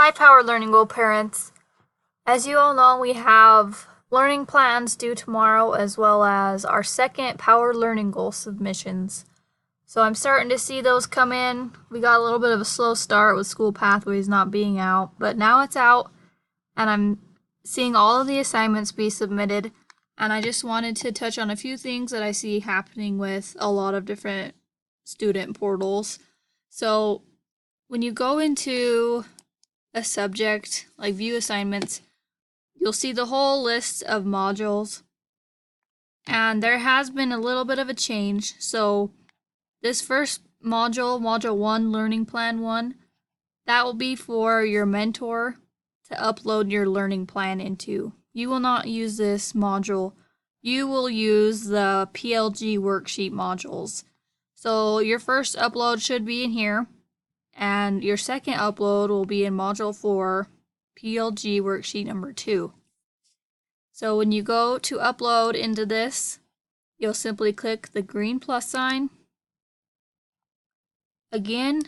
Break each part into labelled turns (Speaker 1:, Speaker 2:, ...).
Speaker 1: Hi, Power Learning Goal parents. As you all know, we have learning plans due tomorrow as well as our second Power Learning Goal submissions. So I'm starting to see those come in. We got a little bit of a slow start with School Pathways not being out, but now it's out and I'm seeing all of the assignments be submitted. And I just wanted to touch on a few things that I see happening with a lot of different student portals. So when you go into a subject like view assignments, you'll see the whole list of modules, and there has been a little bit of a change. So this first module, module 1, learning plan 1, that will be for your mentor to upload your learning plan into. You will not use this module. You will use the PLG worksheet modules. So your first upload should be in here, and your second upload will be in module 4, PLG worksheet number 2. So when you go to upload into this, you'll simply click the green plus sign. Again,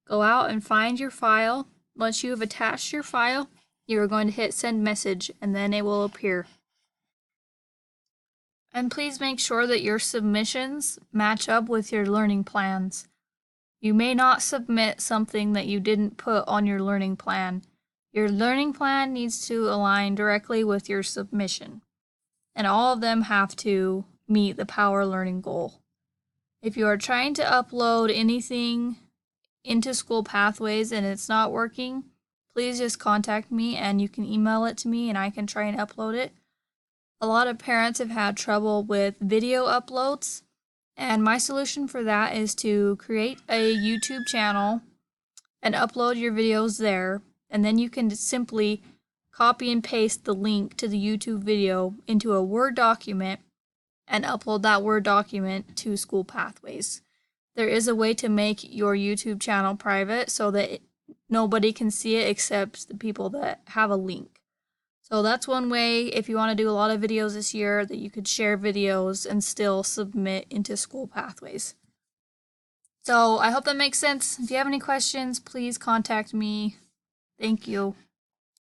Speaker 1: go out and find your file. Once you have attached your file, you are going to hit send message and then it will appear. And please make sure that your submissions match up with your learning plans. You may not submit something that you didn't put on your learning plan. Your learning plan needs to align directly with your submission, and all of them have to meet the Power Learning Goal. If you are trying to upload anything into School Pathways and it's not working, please just contact me and you can email it to me and I can try and upload it. A lot of parents have had trouble with video uploads, and my solution for that is to create a YouTube channel and upload your videos there, and then you can simply copy and paste the link to the YouTube video into a Word document and upload that Word document to School Pathways. There is a way to make your YouTube channel private so that nobody can see it except the people that have a link. So that's one way, if you want to do a lot of videos this year, that you could share videos and still submit into School Pathways. So I hope that makes sense. If you have any questions, please contact me. Thank you.